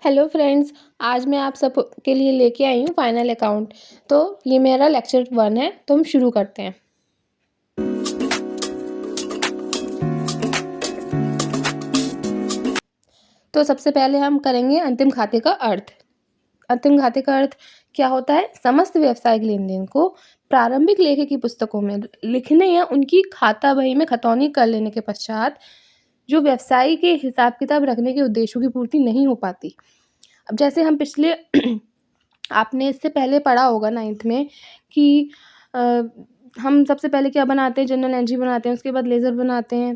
Hello friends, आज मैं आप सब के लिए लेके आई हूँ फाइनल अकाउंट। तो ये मेरा लेक्चर 1 है, तो हम शुरू करते हैं। तो सबसे पहले हम करेंगे अंतिम खाते का अर्थ। अंतिम खाते का अर्थ क्या होता है? समस्त व्यावसायिक लेन-देन को प्रारंभिक लेखे की पुस्तकों में लिखने या उनकी खाता बही में खतौनी कर लेने के पश्चात जो व्यवसाय के हिसाब-किताब रखने के उद्देश्यों की पूर्ति नहीं हो पाती। अब जैसे हम पिछले आपने इससे पहले पढ़ा होगा 9th में कि अ, हम सबसे पहले क्या बनाते हैं, जर्नल एंट्री बनाते हैं, उसके बाद लेज़र बनाते हैं।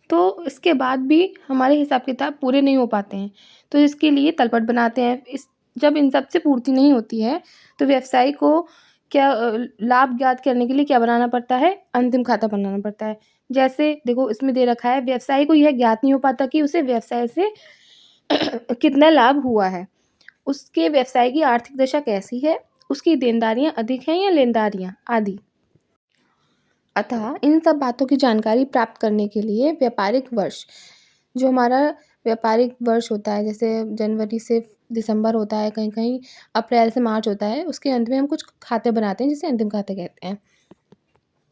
तो इसके बाद भी हमारे हिसाब-किताब पूरे नहीं हो पाते हैं, तो इसके लिए तलपट बनाते हैं। जब इन सब से पूर्ति नहीं होती है, तो व्यवसायी को लाभ ज्ञात करने के लिए क्या बनाना पड़ता है? अंतिम खाता बनाना पड़ता है। जैसे देखो इसमें दे रखा है, व्यवसायी को यह ज्ञात नहीं हो पाता कि उसे व्यवसाय से कितना लाभ हुआ है। उसके व्यवसाय की आर्थिक दशा कैसी है, उसकी देनदारियाँ अधिक हैं या लेनदारियाँ आदि। अतः इन सब बातों की जानकारी प्राप्त करने के लिए व्यापारिक वर्ष, जो हमारा व्यापारिक वर्ष होता है, जैसे जनवरी से दिसंबर होता है, कहीं-कहीं अप्रैल से मार्च होता है, उसके अंत में हम कुछ खाते बनाते हैं जिसे अंतिम खाते कहते हैं।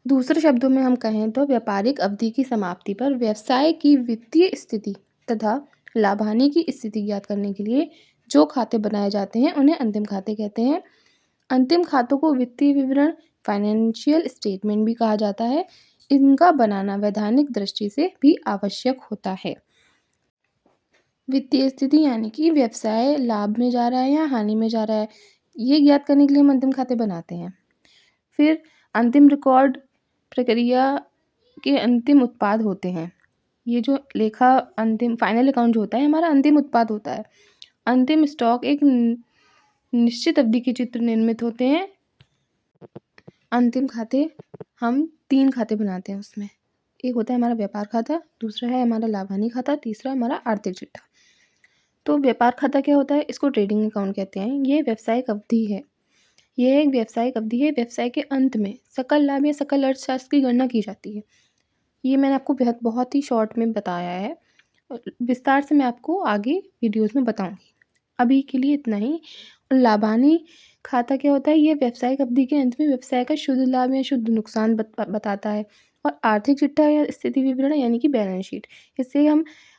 दूसरे शब्दों में हम कहें तो व्यापारिक अवधि की समाप्ति पर व्यवसाय की वित्तीय स्थिति तथा लाभ-हानि की स्थिति ज्ञात करने के लिए जो खाते बनाए जाते हैं उन्हें अंतिम खाते कहते हैं। अंतिम खातों को वित्तीय विवरण फाइनेंशियल स्टेटमेंट भी कहा जाता है। इनका बनाना वैधानिक दृष्टि से भी आवश्यक होता है। वित्तीय स्थिति यानी कि व्यवसाय लाभ में जा रहा है या हानि में जा रहा है, ये ज्ञात करने के लिए हम अंतिम खाते बनाते हैं। फिर अंतिम रिकॉर्ड प्रक्रिया के अंतिम उत्पाद होते हैं। ये जो लेखा अंतिम फाइनल अकाउंट जो होता है हमारा अंतिम उत्पाद होता है। अंतिम स्टॉक एक निश्चित अवधि के चित्र निर्मित होते हैं। अंतिम खाते हम 3 खाते बनाते हैं उसमें। एक होता है हमारा व्यापार खाता, दूसरा है हमारा लाभ-हानि खाता, तीसरा हमारा आर्थिक चिट्ठा। तो व्यापार खाता क्या होता है? इसको ट्रेडिंग अकाउंट कहते हैं। ये व्यावसायिक अवधि है। यह एक व्यावसायिक अवधि है। व्यवसाय के अंत में सकल लाभ या सकल अर्थशास्त्र की गणना की जाती है। ये मैंने आपको बहुत ही शॉर्ट में बताया है। विस्तार से मैं आपको आगे वीडियोज़ में बताऊँगी। अभी के लिए इतना ही। लाभ-हानि खाता क्या होता है? ये व्यावसायिक अवधि के अंत में व्यवसाय का शुद्ध लाभ या शुद्ध नुकसान बताता है। और आर्थिक चिट्ठा या स्थिति विवरण यानी कि बैलेंस शीट, इससे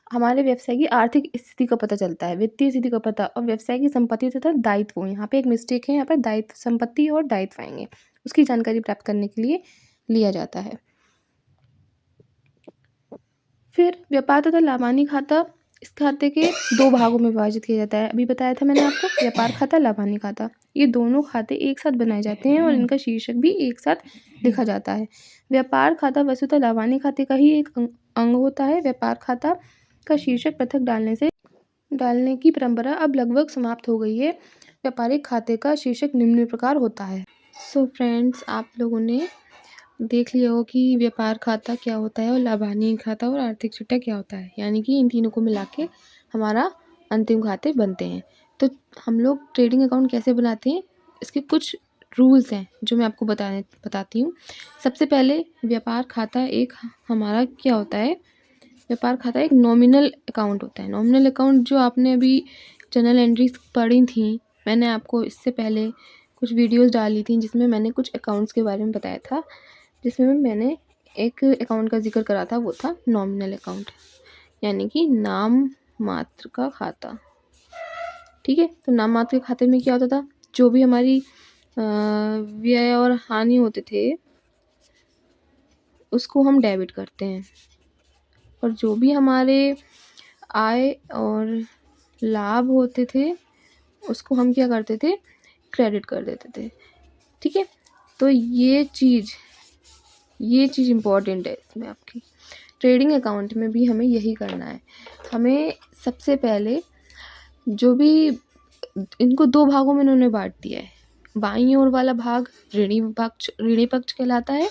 हमारे व्यवसाय की आर्थिक स्थिति का पता चलता है, वित्तीय स्थिति का पता और व्यवसाय की संपत्ति तथा दायित्व। यहाँ पे एक मिस्टेक है, यहाँ पर दायित्व, संपत्ति और दायित्व आएँगे। उसकी जानकारी प्राप्त करने के लिए लिया जाता है। फिर व्यापार तथा लाभ-हानि खाता, इस खाते के 2 भागों में विभाजित किया जाता है। अभी बताया था मैंने आपको, व्यापार खाता, लाभ-हानि खाता। ये दोनों खाते एक साथ बनाए जाते हैं और इनका शीर्षक भी एक साथ लिखा जाता है। व्यापार खाता वस्तुतः लाभ-हानि खाते का ही एक अंग होता है। व्यापार खाता का शीर्षक पृथक डालने की परंपरा अब लगभग समाप्त हो गई है। व्यापारिक खाते का शीर्षक निम्न प्रकार होता है। सो फ्रेंड्स, आप लोगों ने देख लिया हो कि व्यापार खाता क्या होता है और लाभ-हानि खाता और आर्थिक चिट्ठा क्या होता है, यानी कि इन तीनों को मिला के हमारा अंतिम खाते बनते हैं। तो हम लोग ट्रेडिंग अकाउंट कैसे बनाते हैं, इसके कुछ रूल्स हैं जो मैं आपको बताती हूँ। सबसे पहले व्यापार खाता एक हमारा क्या होता है? व्यापार खाता एक नॉमिनल अकाउंट होता है। नॉमिनल अकाउंट जो आपने अभी जर्नल एंट्रीज पढ़ी थी, मैंने आपको इससे पहले कुछ वीडियोज़ डाली थी जिसमें मैंने कुछ अकाउंट्स के बारे में बताया था, जिसमें मैंने एक अकाउंट का ज़िक्र करा था, वो था नॉमिनल अकाउंट, यानी कि नाम मात्र का खाता। ठीक है? तो नाम मात्र के खाते में क्या होता था? जो भी हमारी व्यय और हानि होते थे, उसको हम डेबिट करते हैं और जो भी हमारे आय और लाभ होते थे, उसको हम क्या करते थे? क्रेडिट कर देते थे। ठीक है? तो ये चीज़ इम्पॉर्टेंट है इसमें आपकी। ट्रेडिंग अकाउंट में भी हमें यही करना है। हमें सबसे पहले जो भी इनको 2 भागों में इन्होंने बाँट दिया है। बाईं ओर वाला भाग ऋणी पक्ष कहलाता है।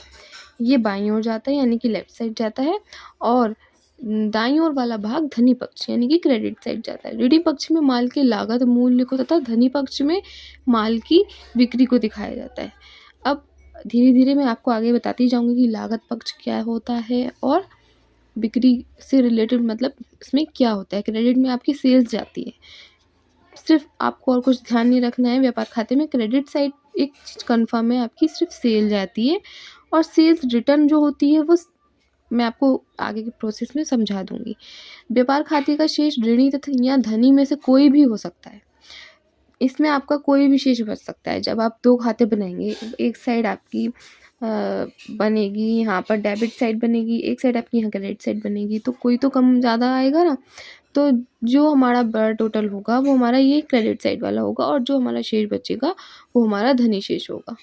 ये बाईं ओर जाता है यानी कि लेफ्ट साइड जाता है और दाईं ओर वाला भाग धनी पक्ष यानी कि क्रेडिट साइड जाता है। ऋणी पक्ष में माल की लागत मूल्य को तथा धनी पक्ष में माल की बिक्री को दिखाया जाता है। अब धीरे-धीरे मैं आपको आगे बताती जाऊँगी कि लागत पक्ष क्या होता है और बिक्री से रिलेटेड मतलब इसमें क्या होता है, क्रेडिट में आपकी सेल्स जाती है। सिर्फ़ आपको और कुछ ध्यान नहीं रखना है, व्यापार खाते में क्रेडिट साइड एक चीज़ कन्फर्म है आपकी, सिर्फ़ सेल जाती है और सेल्स रिटर्न जो होती है वो मैं आपको आगे के प्रोसेस में समझा दूँगी। व्यापार खाते का शेष ऋणी तथा या धनी में से कोई भी हो सकता है। इसमें आपका कोई भी शेष बच सकता है। जब आप 2 खाते बनाएँगे, एक साइड आपकी बनेगी, यहाँ पर डेबिट साइड बनेगी, एक साइड आपकी यहाँ क्रेडिट साइड बनेगी, तो कोई तो कम ज़्यादा आएगा ना। तो जो हमारा बड़ा टोटल होगा वो हमारा ये क्रेडिट साइड वाला होगा और जो हमारा शेष बचेगा वो हमारा धनी शेष होगा।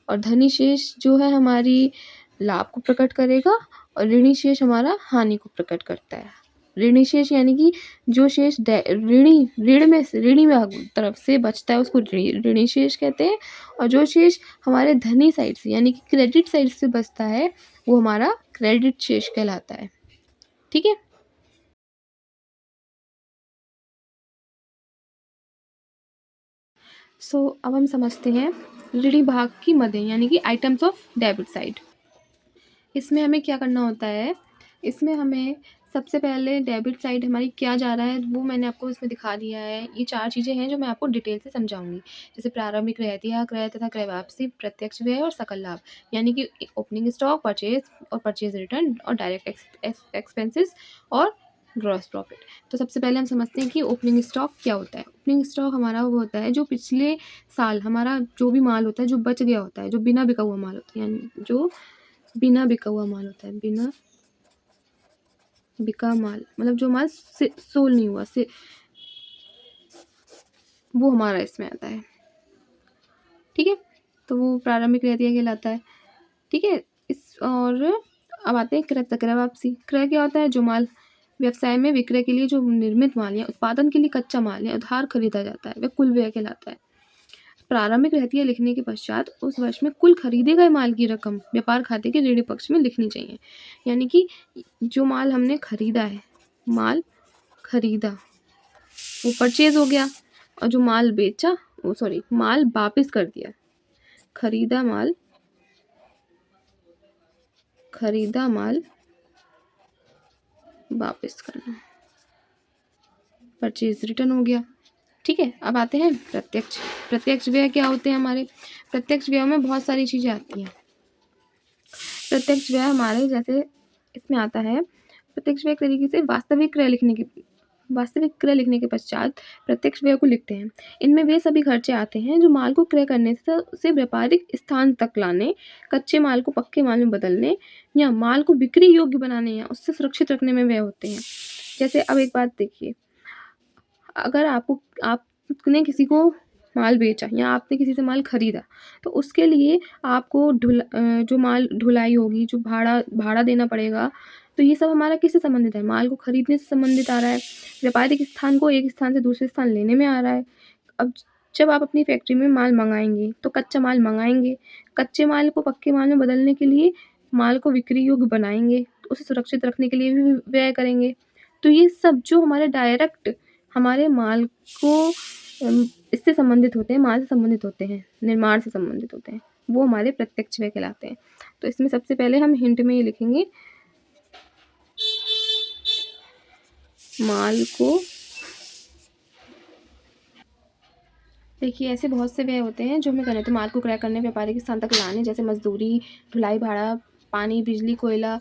और धनी शेष जो है हमारी लाभ को प्रकट करेगा और ऋणी शेष हमारा हानि को प्रकट करता है। ऋणी शेष यानी कि जो शेष ऋणी में तरफ से बचता है उसको ऋणी शेष कहते हैं और जो शेष हमारे धनी साइड से यानी कि क्रेडिट साइड से बचता है वो हमारा क्रेडिट शेष कहलाता है। ठीक है? अब हम समझते हैं ऋणी भाग की मदें यानी कि आइटम्स ऑफ डेबिट साइड। इसमें हमें क्या करना होता है, इसमें हमें सबसे पहले डेबिट साइड हमारी क्या जा रहा है वो मैंने आपको इसमें दिखा दिया है। ये 4 चीज़ें हैं जो मैं आपको डिटेल से समझाऊँगी। जैसे प्रारंभिक रहतिया, क्रय तथा क्रय वापसी, प्रत्यक्ष व्यय और सकल लाभ। यानी कि ओपनिंग स्टॉक, परचेज़ और परचेज़ रिटर्न और डायरेक्ट एक्सपेंसेस और ग्रॉस प्रॉफिट। तो सबसे पहले हम समझते हैं कि ओपनिंग स्टॉक क्या होता है। ओपनिंग स्टॉक हमारा वो होता है जो पिछले साल हमारा जो भी माल होता है जो बच गया होता है, जो बिना बिका हुआ माल होता है, यानी जो बिना बिका हुआ माल होता है, बिना बिका माल मतलब जो माल सोल नहीं हुआ से वो हमारा इसमें आता है। ठीक है, तो वो प्रारंभिक रहतिया कहलाता है। ठीक है, इस और अब आते हैं क्रय तक। क्रय वापसी, क्रय क्या होता है, जो माल व्यवसाय में विक्रय के लिए जो निर्मित माल या उत्पादन के लिए कच्चा माल या उधार खरीदा जाता है वह कुल व्यय कहलाता है। प्रारंभिक रहतिया लिखने के पश्चात उस वर्ष में कुल खरीदे गए माल की रकम व्यापार खाते के ऋणी पक्ष में लिखनी चाहिए। यानी कि जो माल हमने खरीदा है, माल खरीदा वो परचेज हो गया और जो माल बेचा वो माल वापस कर दिया। खरीदा माल वापस करना, परचेज रिटर्न हो गया। ठीक है, अब आते हैं प्रत्यक्ष व्यय क्या होते हैं हमारे। प्रत्यक्ष व्यय में बहुत सारी चीज़ें आती हैं। प्रत्यक्ष व्यय हमारे जैसे इसमें आता है, प्रत्यक्ष व्यय एक तरीके से वास्तविक क्रय लिखने के पश्चात प्रत्यक्ष व्यय को लिखते हैं। इनमें वे सभी खर्चे आते हैं जो माल को क्रय करने से उसे व्यापारिक स्थान तक लाने, कच्चे माल को पक्के माल में बदलने या माल को बिक्री योग्य बनाने या उससे सुरक्षित रखने में व्यय होते हैं। जैसे अब एक बात देखिए, अगर आपने किसी को माल बेचा या आपने किसी से माल खरीदा तो उसके लिए आपको जो माल ढुलाई होगी, जो भाड़ा देना पड़ेगा, तो ये सब हमारा किससे संबंधित है, माल को खरीदने से संबंधित आ रहा है। व्यापारिक स्थान को एक स्थान से दूसरे स्थान लेने में आ रहा है। अब जब आप अपनी फैक्ट्री में माल मंगाएंगे तो कच्चा माल मंगाएंगे, कच्चे माल को पक्के माल में बदलने के लिए माल को बिक्री योग्य बनाएंगे, तो उसे सुरक्षित रखने के लिए भी व्यय करेंगे। तो ये सब जो हमारे डायरेक्ट हमारे माल को इससे संबंधित होते हैं, माल से संबंधित होते हैं, निर्माण से संबंधित होते हैं, वो हमारे प्रत्यक्ष व्यय कहलाते हैं। तो इसमें सबसे पहले हम हिंट में ये लिखेंगे, माल को देखिए ऐसे बहुत से व्यय होते हैं जो हमें करने होते हैं। माल को क्रय करने, व्यापारिक स्थान तक लाने, जैसे मजदूरी, ढुलाई भाड़ा, पानी, बिजली, कोयला,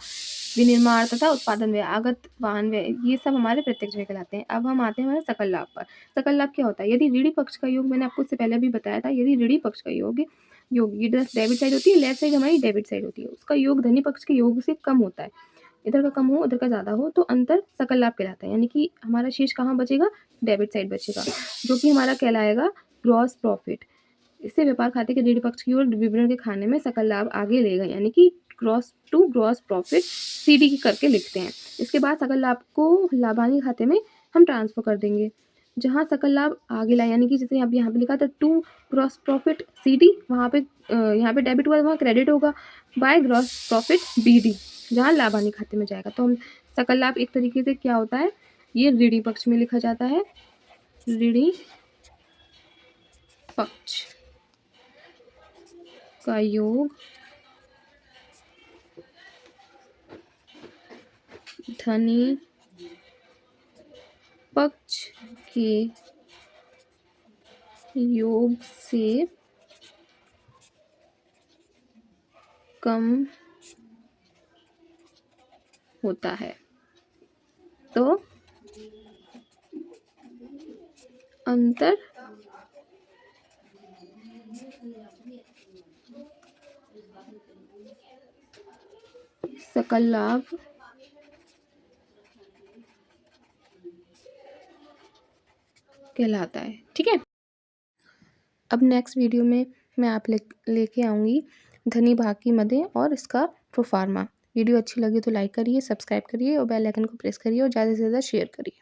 विनिर्माण तथा उत्पादन व्यय, आगत वाहन व्यय, ये सब हमारे प्रत्यक्ष व्यय कहलाते हैं। अब हम आते हैं हमारे सकल लाभ पर। सकल लाभ क्या होता है, यदि ऋणी पक्ष का योग, मैंने आपको इससे पहले भी बताया था, यदि ऋणी पक्ष का योग ये डेबिट साइड होती है, लेफ्ट साइड हमारी डेबिट साइड होती है, उसका योग धनी पक्ष के योग से कम होता है, इधर का कम हो उधर का ज़्यादा हो तो अंतर सकल लाभ कहलाता है। यानी कि हमारा शेष कहाँ बचेगा, डेबिट साइड बचेगा, जो कि हमारा कहलाएगा ग्रॉस प्रॉफिट। इससे व्यापार खाते के ऋणी पक्ष की ओर विवरण के खाने में सकल लाभ आगे लेगा, यानी कि ग्रॉस प्रॉफिट सीडी की करके लिखते हैं। इसके बाद सकल लाभ को लाभानी खाते में हम ट्रांसफर कर देंगे, जहाँ सकल लाभ आगे लाए, यानी कि जैसे अब यहाँ पे लिखा था टू ग्रॉस प्रॉफिट सीडी, वहाँ पे यहाँ पे डेबिट हुआ वहाँ क्रेडिट होगा बाय ग्रॉस प्रॉफिट बीडी, जहाँ लाभानी खाते में जाएगा। तो हम सकल लाभ एक तरीके से क्या होता है, ये ऋणी पक्ष में लिखा जाता है, ऋणी पक्ष का योग धनी पक्ष के योग से कम होता है। तो अंतर सकल लाभ कहलाता है। ठीक है, अब नेक्स्ट वीडियो में मैं आप लेके आऊँगी धनी भाग की मदें और इसका प्रोफार्मा। वीडियो अच्छी लगी तो लाइक करिए, सब्सक्राइब करिए और बेल आइकन को प्रेस करिए और ज़्यादा से ज़्यादा शेयर करिए।